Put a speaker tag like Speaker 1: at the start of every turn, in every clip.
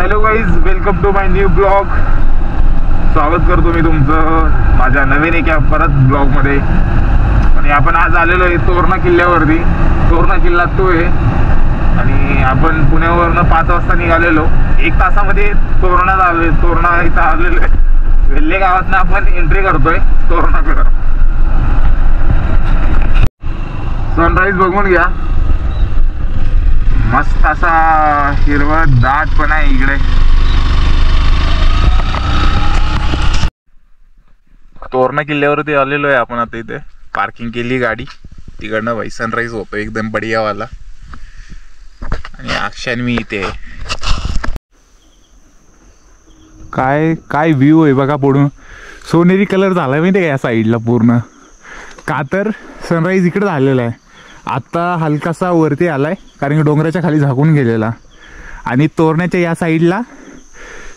Speaker 1: Hello guys, welcome to my new blog. स्वागत करतो मी तुमचं माझ्या नवीन एका परत ब्लॉगमध्ये. आणि आपण आज आलेलो आहे तोरणा किल्ल्यावरती. तोरणा किल्ला तो आहे आणि आपण पुण्यावरनं 5 वाजता निघालेलो. 1 तासामध्ये तोरणात आलो. तोरणा इथं आलेलो आहे. वेल्हे गावातनं आपण एंट्री करतोय तोरणाकडं. सनराईज बघून घ्या. मस्त असा हिरवा दाट पण आहे इकडे. तोरणा किल्ल्यावरती आलेलो आहे आपण. आता इथे पार्किंग केली गाडी. तिकडनं भाई सनराईज होतो एकदम बढियावाला. आणि अक्षाने मी इथे काय व्ह्यू आहे बघा. पुढून सोनेरी कलर झालाय माहिती का या साईडला पूर्ण. का तर सनराईज इकडे झालेला आहे. आता हलकासा वरती आलाय कारण की डोंगराच्या खाली झाकून गेलेला. आणि तोरण्याच्या या साईडला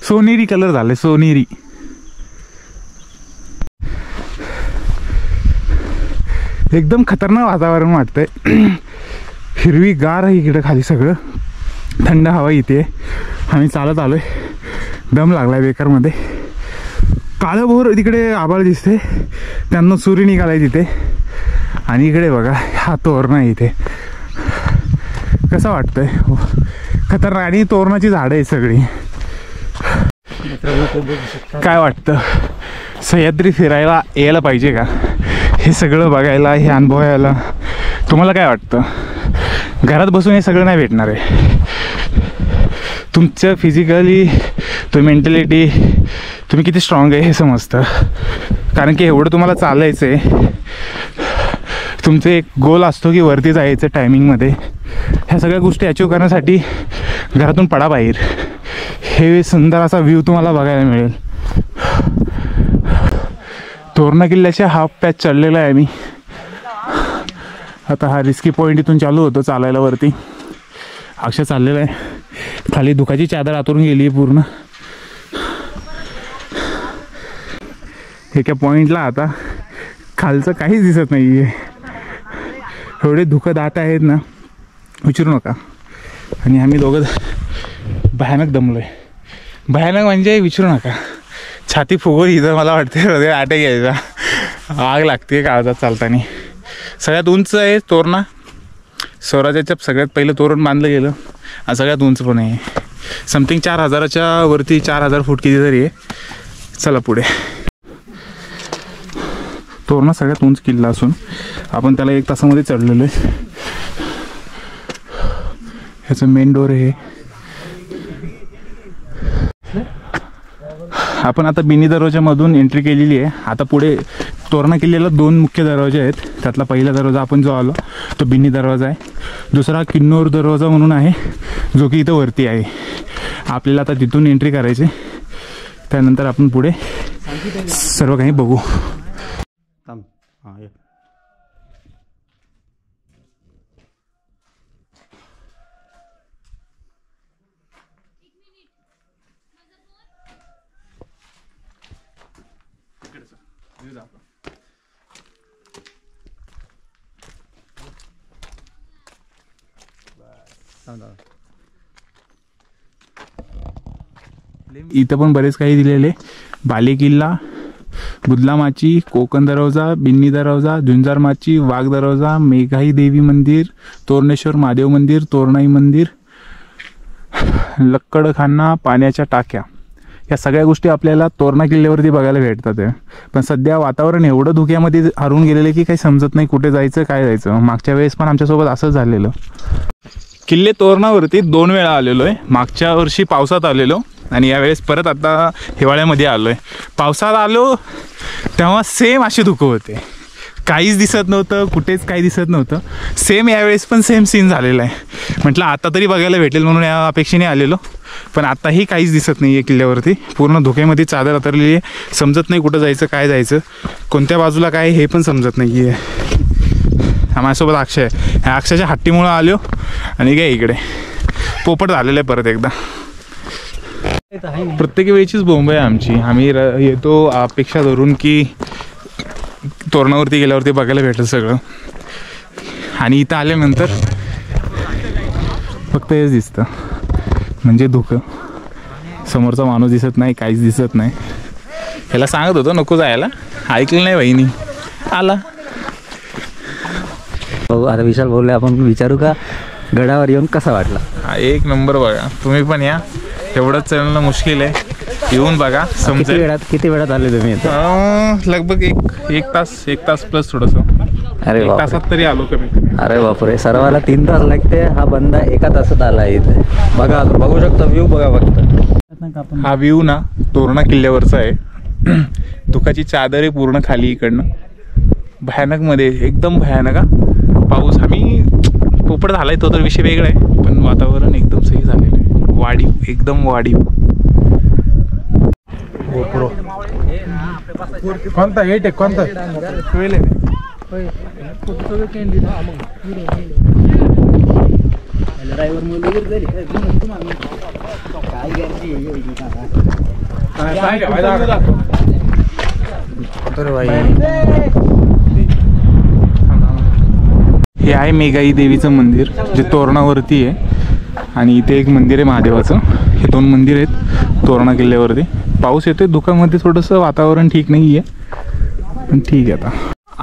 Speaker 1: सोनेरी कलर झालाय. सोनेरी एकदम खतरनाक वातावरण वाटतंय. हिरवी गार आहे इकडे खाली. सगळं थंड हवा इथे. आम्ही चालत आलोय. दम लागलाय बेकारमध्ये. काळं भोर तिकडे आभाळ दिसते. त्यांना सूर्य निघालाय तिथे. आणि इकडे बघा हा तोरणा आहे इथे. कसं वाटतंय खतरनाक. आणि तोरणाची झाडं आहे सगळी. काय वाटतं सह्याद्री फिरायला यायला पाहिजे का? हे सगळं बघायला, हे अनुभवायला तुम्हाला काय वाटतं? घरात बसून हे सगळं नाही भेटणार आहे. तुमचं फिजिकली, तुम्ही मेंटॅलिटी, तुम्ही किती स्ट्रॉंग आहे हे समजतं. कारण की एवढं तुम्हाला चालायचं आहे. तुमचं एक गोल असतो की वरती जायचं टायमिंगमध्ये. ह्या सगळ्या गोष्टी अचीव करण्यासाठी घरातून पडा बाहेर. हे सुंदर असा व्ह्यू तुम्हाला बघायला मिळेल. तोरणा किल्ल्याच्या हाफ पॅच चढलेला आहे मी. आता हा रिस्की पॉईंट इथून चालू होतो चालायला वरती. अक्षय चाललेला आहे. खाली दुखाची चादर आतरून गेली आहे पूर्ण. एका पॉईंटला आता खालचं काहीच दिसत नाही आहे. एवढे धुकं दाट आहेत ना विचारू नका. आणि आम्ही दोघं भयानक दमलोय. भयानक म्हणजे विचारू नका. छाती फुगवली इथं. मला वाटते हृदय आटे घ्यायचा. आग लागते काळजात चालताना. सगळ्यात उंच आहे तोरणा. स्वराज्याच्या सगळ्यात पहिलं तोरण बांधलं गेलं. आणि सगळ्यात उंच पण आहे. समथिंग 4000च्या वरती. 4000 फूट किती तरी आहे. चला पुढे. तोरणा सगळ्यात उंच किल्ला असून आपण त्याला 1 तासामध्ये चढलेलो आहे. ह्याचं मेन डोर आहे. आपण आता बिनी दरवाजामधून एंट्री केलेली आहे. आता पुढे तोरणा किल्ल्याला 2 मुख्य दरवाजे आहेत. त्यातला पहिला दरवाजा आपण जो आलो तो बिनी दरवाजा आहे. दुसरा किन्नौर दरवाजा म्हणून आहे जो की इथं वरती आहे. आपल्याला आता तिथून एंट्री करायची. त्यानंतर आपण पुढे सर्व काही बघू. इथं पण बरेच काही दिलेले. बाले किल्ला, बुदलामाची, कोकण दरवाजा, बिन्नी दरवाजा, झुंजारमाची, वाघ दरवाजा, मेघाई देवी मंदिर, तोरणेश्वर महादेव मंदिर, तोरणाई मंदिर, लक्कडखाना, पाण्याच्या टाक्या. या सगळ्या गोष्टी आपल्याला तोरणा किल्ल्यावरती बघायला भेटतात. पण सध्या वातावरण एवढं धुक्यामध्ये हरवून गेलेलं की काही समजत नाही कुठे जायचं काय जायचं. मागच्या वेळेस पण आमच्यासोबत असंच झालेलं. किल्ले तोरणावरती 2 वेळा आलेलो आहे. मागच्या वर्षी पावसात आलेलो आणि यावेळेस परत आता हिवाळ्यामध्ये आलो आहे. पावसात आलो तेव्हा सेम अशी धुकं होते. काहीच दिसत नव्हतं. कुठेच काही दिसत नव्हतं. सेम यावेळेस पण सेम सीन झालेला आहे. म्हटलं आता तरी बघायला भेटेल म्हणून या अपेक्षेने आलेलो. पण आताही काहीच दिसत नाही आहे किल्ल्यावरती. पूर्ण धुक्यामध्ये चादर उतरलेली आहे. समजत नाही कुठं जायचं काय जायचं. कोणत्या बाजूला काय हे पण समजत नाही आहे. माझ्यासोबत अक्षय आहे. ह्या अक्षयच्या हट्टीमुळं आलो आणि काय इकडे पोपट झालेलं आहे परत एकदा. प्रत्येक वेळचीच बोंब आहे आमची. आम्ही येतो अपेक्षा धरून की तोरणावरती गेल्यावरती बघायला भेटेल सगळं. आणि इथं आल्यानंतर फक्त हेच दिसतं म्हणजे धुकं. समोरचा माणूस दिसत नाही, काहीच दिसत नाही. ह्याला सांगत होतो नको जायला, ऐकलं नाही बहिणी, आला.
Speaker 2: हो आता विशाल बोलले, आपण विचारू का गडावर येऊन कसा वाटला?
Speaker 1: हा, एक नंबर बघा. तुम्ही पण या, एवढंच चढणं मुश्किल आहे, येऊन बघा समजेल.
Speaker 2: किती वेळात आले तुम्ही?
Speaker 1: लगभग एक तास प्लस थोडंसं.
Speaker 2: अरे
Speaker 1: 1 तासात तरी आलो कमी कमी.
Speaker 2: अरे बापरे, सर्वाला 3 तास लागते, हा बंदा 1 तासात आला इथे. बघा बघू शकता व्ह्यू, बघा फक्त
Speaker 1: हा व्ह्यू ना तोरणा किल्ल्यावरचा आहे. धुकाची चादर आहे पूर्ण खाली इकडनं, भयानक मध्ये, एकदम भयानक. पाऊस आम्ही पोपट झालाय तो तर विषय वेगळा आहे, पण वातावरण एकदम सही झालेलं आहे. वाढीव, एकदम वाढीव.
Speaker 3: कोणता एट आहे, कोणता
Speaker 1: हे आहे मेघाई देवीचं मंदिर जे तोरणावरती आहे, आणि इथे एक मंदिर आहे महादेवाचं. हे 2 मंदिर आहेत तोरणा किल्ल्यावरती. पाऊस येतोय, धुक्यामध्ये थोडंसं वातावरण ठीक नाही आहे, पण ठीक आहे. आता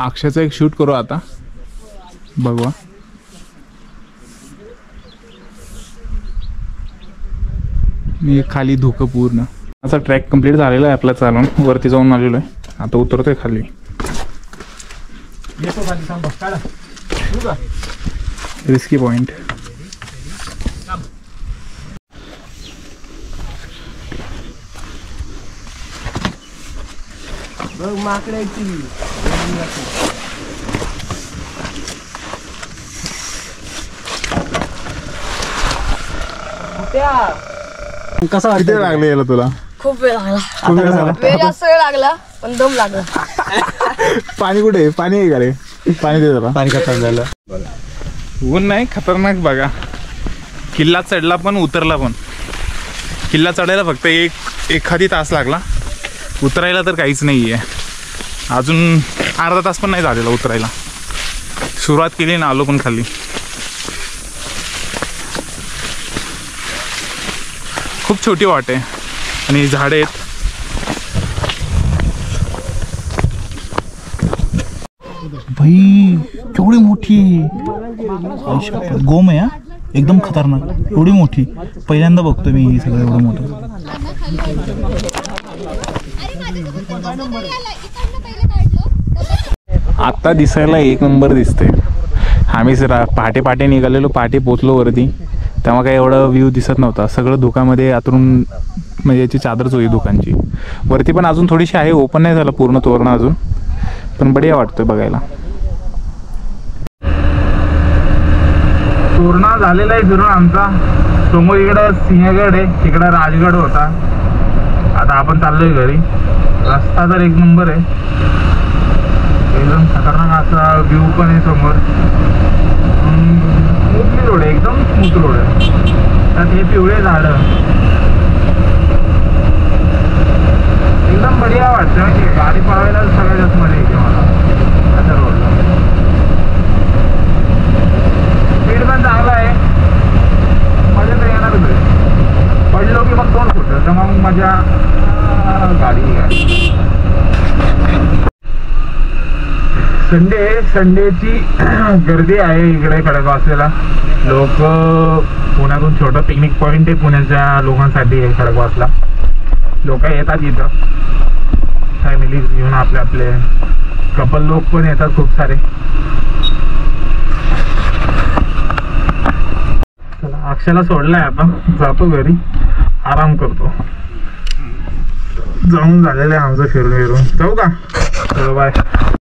Speaker 1: अक्षयचं एक शूट करू आता, बघवा. मी खाली धुकं पूर्ण. असा ट्रॅक कंप्लीट झालेला आहे आपला चालून, वरती जाऊन आलेलो आहे, आता उतरतोय खाली. Risky point.
Speaker 2: कसा
Speaker 1: किती वेळ लागले याला तुला?
Speaker 4: खूप वेळ लागला.
Speaker 1: खूप वेळ झाला.
Speaker 4: वेळ जास्त वेळ लागला, पण दम लागला.
Speaker 1: पाणी कुठे आहे? पाणी आहे का रे? पाणी दे जरा.
Speaker 2: पाणी खतम झालं.
Speaker 1: ऊन नाही खतरनाक बघा. किल्ला चढला पण उतरला पण. किल्ला चढायला फक्त एखादी तास लागला, उतरायला तर काहीच नाही आहे. अजून अर्धा तास पण नाही झालेला उतरायला. सुरुवात केली ना, आलो पण खाली. खूप छोटी वाट आहे आणि झाडे आहेत.
Speaker 5: भाई केवढी मोठी गोम आहे हा, एकदम खतरनाक. एवढी मोठी पहिल्यांदा बघतो मी हे सगळं एवढं मोठं.
Speaker 1: आत्ता दिसायला एक नंबर दिसते. आम्ही पहाटे पहाटे निघालेलो, पहाटे पोचलो वरती, तेव्हा काही एवढा व्ह्यू दिसत नव्हता. सगळं धुकामध्ये आतरून म्हणजे याची चादरच होती दुकानची. वरती पण अजून थोडीशी आहे, ओपन नाही झालं पूर्ण तोरणा अजून, पण बढिया वाटतोय बघायला. तोरणा झालेला आहे फिरून आमचा. समोर इकडं सिंहगड आहे, तिकडं राजगड होता. आता आपण चाललोय घरी. रस्ता तर एक नंबर आहे, एकदम खतरनाक असा व्ह्यू पण आहे समोर. स्मूथली रोड आहे, एकदम स्मूथ रोड आहे. त्यात हे पिवळे झाडं, एकदम बढिया वाटतं. म्हणजे गाडी पळवायला सगळ्यात जास्त मजा येते मला अशा रोडला. स्पीड पण चांगला आहे, मजा तर येणारच आहे. पडलो की मग तोंड फुटलं तर मग मजा गाडी. संडेची गर्दी आहे इकडे खडकवासल्याला. लोक पुण्यातून छोटं पिकनिक पॉईंट आहे पुण्याच्या लोकांसाठी आहे खडकवासला. लोक येतात इथं फॅमिली घेऊन, आपले कपल लोक पण येतात खूप सारे. चला अक्षयला सोडलाय, आता जातो घरी, आराम करतो. जाऊन झालेलं आहे आमचं फिरून. जाऊ का? चलो बाय.